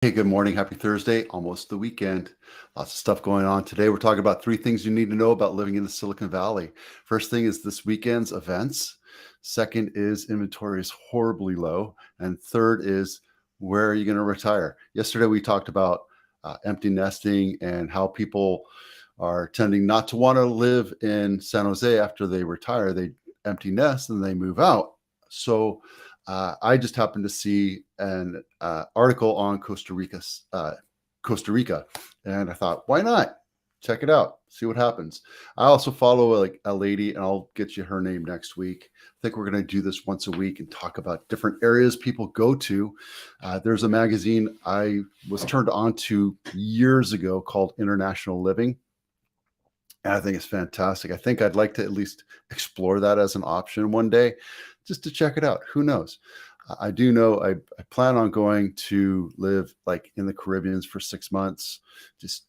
Hey, good morning. Happy Thursday. Almost the weekend. Lots of stuff going on today. We're talking about three things you need to know about living in the Silicon Valley. First thing is this weekend's events. Second is inventory is horribly low. And third is where are you going to retire? Yesterday, we talked about empty nesting and how people are tending not to want to live in San Jose after they retire. They empty nest and they move out. So, I just happened to see an article on Costa Rica, and I thought, why not check it out, see what happens. I also follow like a lady, and I'll get you her name next week. I think we're going to do this once a week and talk about different areas people go to. There's a magazine I was turned on to years ago called International Living. And I think it's fantastic. I think I'd like to at least explore that as an option one day, just to check it out. Who knows? I do know I plan on going to live like in the Caribbeans for 6 months, just,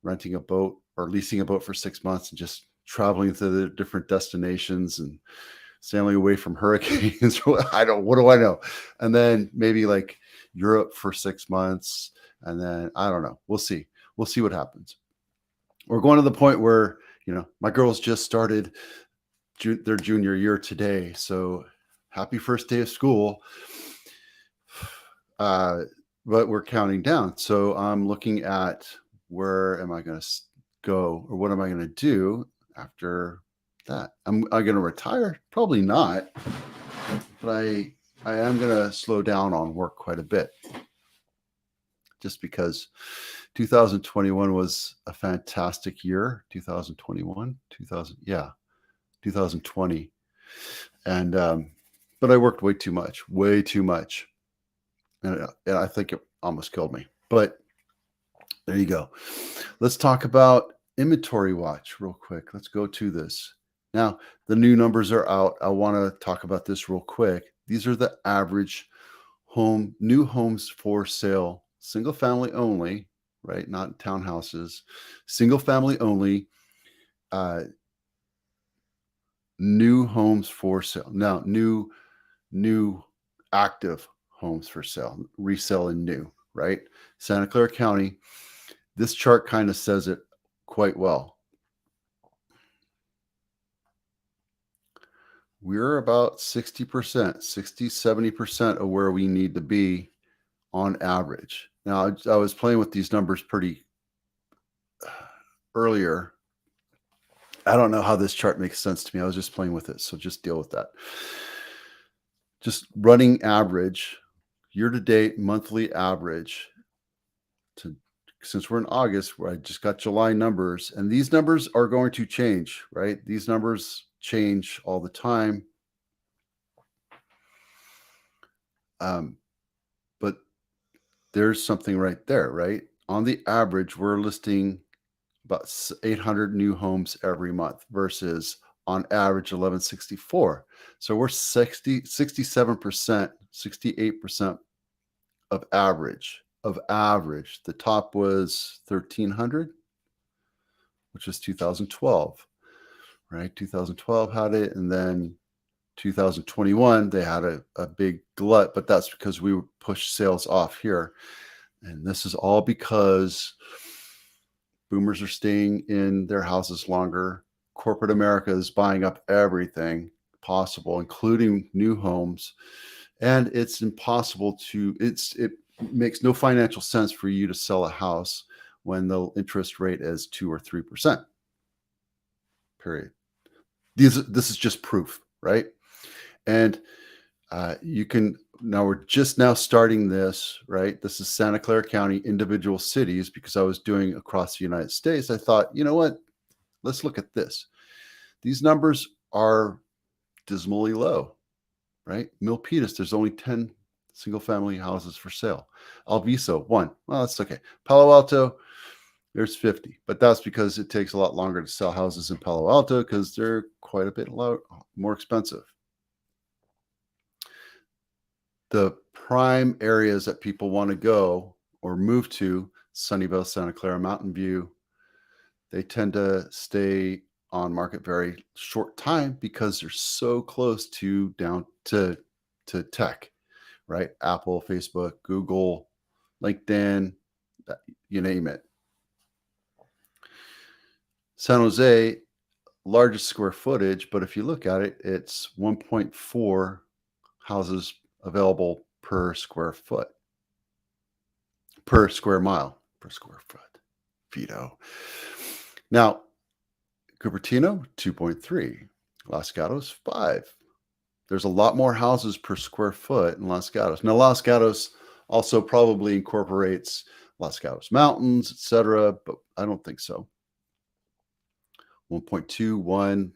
renting a boat or leasing a boat for 6 months and just traveling to the different destinations and sailing away from hurricanes. What do I know? And then maybe like Europe for 6 months. And then I don't know. We'll see. We'll see what happens. We're going to the point where my girls just started their junior year today, so happy first day of school. But we're counting down, so I'm looking at where am I going to go, or what am I going to do after that. I'm going to retire? Probably not, but I am going to slow down on work quite a bit, just because 2021 was a fantastic year. 2021, 2020. And, but I worked way too much. And I think it almost killed me. But there you go. Let's talk about inventory watch real quick. Let's go to this. Now, the new numbers are out. I want to talk about this real quick. These are the average new homes for sale, single family only, right? Not townhouses, single family only, new homes for sale. Now, new active homes for sale, resale and new, right? Santa Clara County. This chart kind of says it quite well. We're about 60%, 60, 70% of where we need to be on average. Now, I was playing with these numbers pretty earlier. I don't know how this chart makes sense to me. I was just playing with it, so just deal with that. Just running average, year-to-date monthly average, since we're in August, where I just got July numbers, and these numbers are going to change, right? These numbers change all the time. But there's something right there, right? On the average, we're listing about 800 new homes every month versus on average 1164. So we're 67%, 68% of average. The top was 1300, which was 2012, right? 2012 had it, and then 2021 they had a big glut, but that's because we pushed sales off here. And this is all because boomers are staying in their houses longer. Corporate America is buying up everything possible, including new homes. And it's impossible it makes no financial sense for you to sell a house when the interest rate is 2 or 3%. Period. This is just proof, right? And you can now we're just now starting this, right? This is Santa Clara County, individual cities, because I was doing across the United States. I thought, you know what? Let's look at this. These numbers are dismally low, right? Milpitas, there's only 10 single family houses for sale. Alviso, 1. Well, that's okay. Palo Alto, there's 50, but that's because it takes a lot longer to sell houses in Palo Alto because they're quite a bit more expensive. The prime areas that people want to go or move to, Sunnyvale, Santa Clara, Mountain View, they tend to stay on market very short time because they're so close to down to tech, right? Apple, Facebook, Google, LinkedIn, you name it. San Jose, largest square footage, but if you look at it, it's 1.4 houses available per square foot, per square mile, per square foot. Vito. Now, Cupertino, 2.3. Los Gatos, 5. There's a lot more houses per square foot in Los Gatos. Now, Los Gatos also probably incorporates Los Gatos Mountains, etc., but I don't think so. 1.21.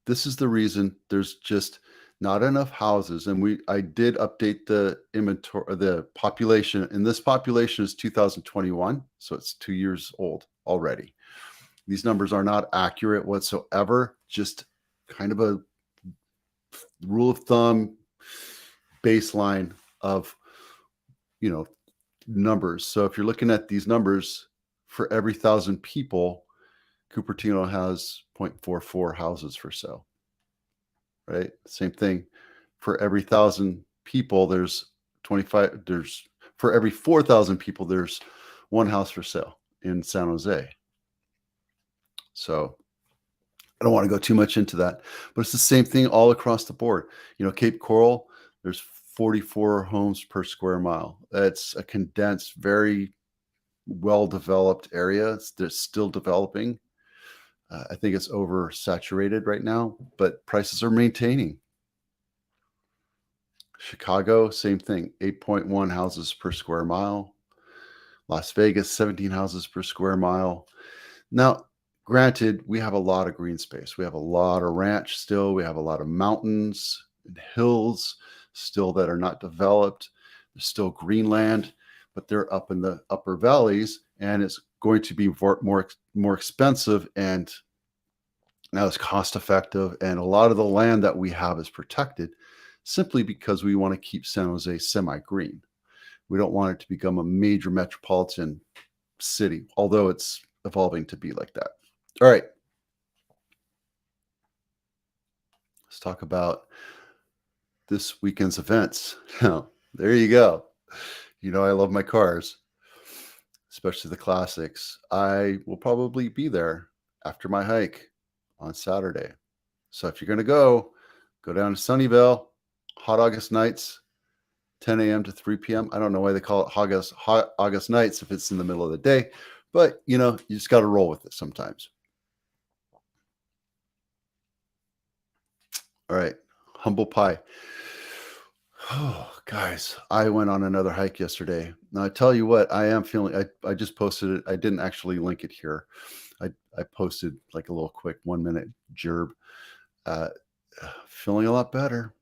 This is the reason there's just not enough houses. And I did update the inventory, the population, and this population is 2021, so it's 2 years old already. These numbers are not accurate whatsoever, just kind of a rule of thumb baseline of, numbers. So if you're looking at these numbers, for every 1,000 people, Cupertino has 0.44 houses for sale, right? Same thing. For every 1,000 people, there's for every 4,000 people, there's one house for sale in San Jose. So I don't want to go too much into that, but it's the same thing all across the board. Cape Coral, there's 44 homes per square mile. That's a condensed, very well-developed area. They're still developing. I think it's oversaturated right now, but prices are maintaining. Chicago, same thing, 8.1 houses per square mile. Las Vegas, 17 houses per square mile. Now, granted, we have a lot of green space. We have a lot of ranch still. We have a lot of mountains and hills still that are not developed. There's still greenland, but they're up in the upper valleys, and it's going to be more expensive and now it's cost effective. And a lot of the land that we have is protected simply because we want to keep San Jose semi-green. We don't want it to become a major metropolitan city, although it's evolving to be like that. All right. Let's talk about this weekend's events. Now, there you go. I love my cars, especially the classics. I will probably be there after my hike on Saturday. So if you're going to go down to Sunnyvale, hot August nights, 10 a.m. to 3 p.m. I don't know why they call it hot August nights if it's in the middle of the day, but you just got to roll with it sometimes. All right, humble pie. Oh, guys, I went on another hike yesterday. Now I tell you what, I am feeling. I just posted it. I didn't actually link it here. I posted like a little quick 1-minute gerb. Feeling a lot better.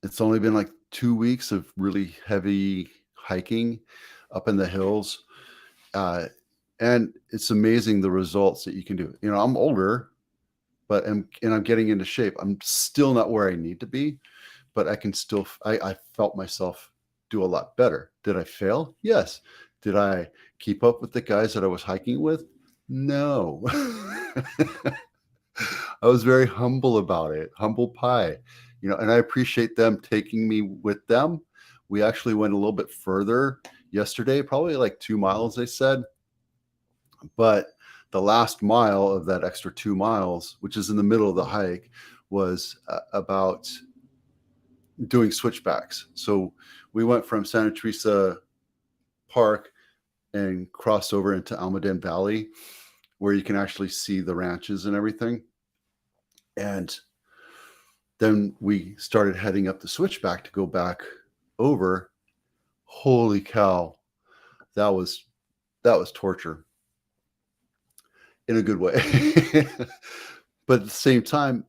It's only been like 2 weeks of really heavy hiking up in the hills. And it's amazing the results that you can do. I'm older, but I'm getting into shape. I'm still not where I need to be, but I can still, I felt myself do a lot better. Did I fail? Yes. Did I keep up with the guys that I was hiking with? No. I was very humble about it. Humble pie. And I appreciate them taking me with them. We actually went a little bit further yesterday, probably like 2 miles, they said. But the last mile of that extra 2 miles, which is in the middle of the hike, was about doing switchbacks. So we went from Santa Teresa Park and crossed over into Almaden Valley, where you can actually see the ranches and everything. And then we started heading up the switchback to go back over. Holy cow. That was torture in a good way. But at the same time,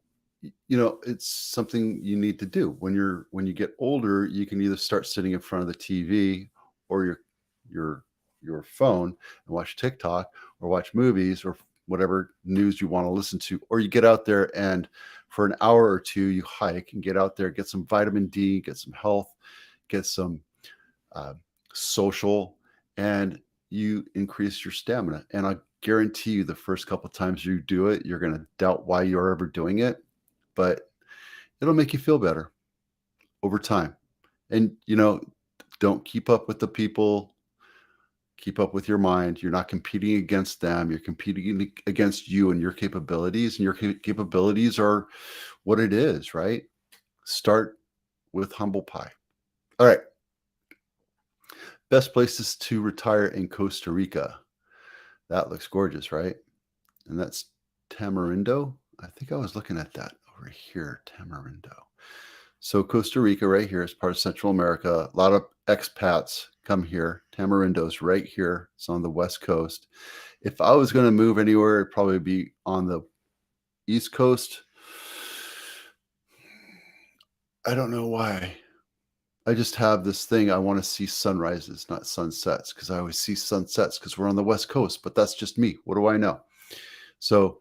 it's something you need to do. When you get older, you can either start sitting in front of the TV or your phone and watch TikTok or watch movies or whatever news you want to listen to, or you get out there and for an hour or two you hike and get out there, get some vitamin D, get some health, get some social, and you increase your stamina. And I guarantee you the first couple of times you do it, you're going to doubt why you're ever doing it, but it'll make you feel better over time. And Don't keep up with the people. Keep up with your mind. You're not competing against them. You're competing against you and your capabilities. And your capabilities are what it is, right? Start with humble pie. All right. Best places to retire in Costa Rica. That looks gorgeous, right? And that's Tamarindo. I think I was looking at that over here, Tamarindo. So Costa Rica right here is part of Central America. A lot of expats come here. Tamarindo's right here. It's on the West Coast. If I was going to move anywhere, it'd probably be on the East Coast. I don't know why. I just have this thing. I want to see sunrises, not sunsets, because I always see sunsets because we're on the West Coast, but that's just me. What do I know? So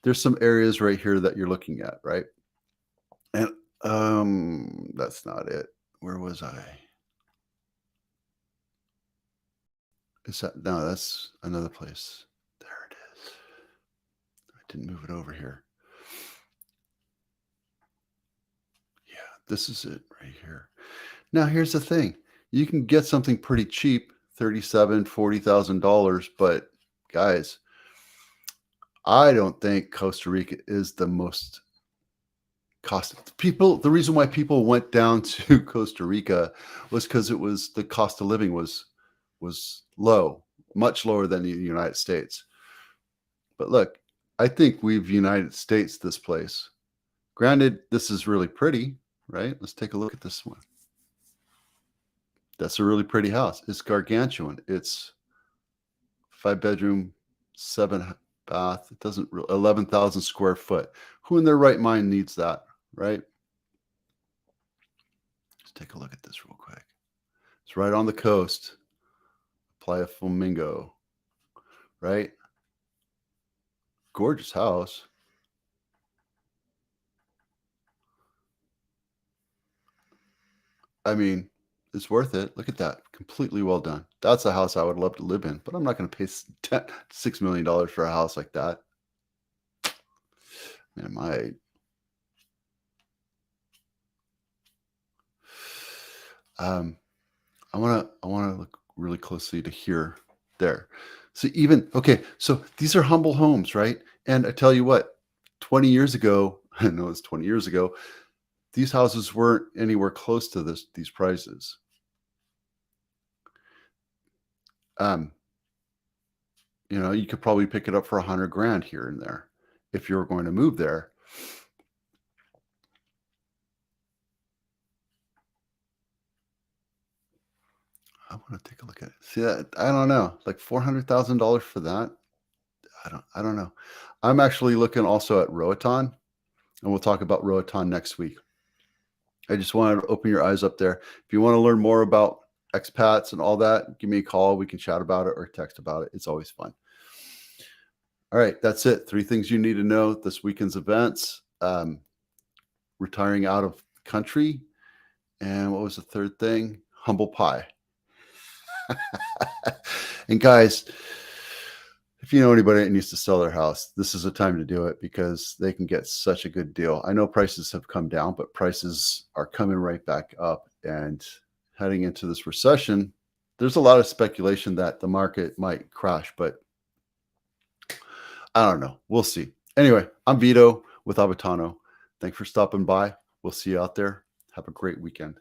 there's some areas right here that you're looking at, right? And that's not it. Where was I? Is that no, that's another place. There it is. I didn't move it over here. Yeah, this is it right here. Now here's the thing. You can get something pretty cheap, $37,000, $40,000, but guys, I don't think Costa Rica is the most cost. The reason why people went down to Costa Rica was because it was the cost of living was low, much lower than the United States. But look, I think we've United States this place. Granted, this is really pretty, right? Let's take a look at this one. That's a really pretty house. It's gargantuan. It's 5-bedroom, 7-bath. It doesn't 11,000 square foot. Who in their right mind needs that, right? Let's take a look at this real quick. It's right on the coast. Playa Flamingo, right? Gorgeous house. I mean, it's worth it. Look at that. Completely well done. That's a house I would love to live in, but I'm not going to pay $6 million for a house like that. Man, I might. I want to look really closely to here. There. So so these are humble homes, right? And I tell you what, 20 years ago, I know it's 20 years ago, these houses weren't anywhere close to these prices. You could probably pick it up for $100,000 here and there if you were going to move there. I want to take a look at it. See that? I don't know, like $400,000 for that. I don't know. I'm actually looking also at Roatan, and we'll talk about Roatan next week. I just wanted to open your eyes up there. If you want to learn more about expats and all that, give me a call. We can chat about it or text about it. It's always fun. All right, that's it. 3 things you need to know this weekend's events. Retiring out of country. And what was the third thing? Humble pie. And guys, if you know anybody that needs to sell their house, this is a time to do it because they can get such a good deal. I know prices have come down, but prices are coming right back up. And heading into this recession, there's a lot of speculation that the market might crash, but I don't know. We'll see. Anyway, I'm Vito with Avatano. Thanks for stopping by. We'll see you out there. Have a great weekend.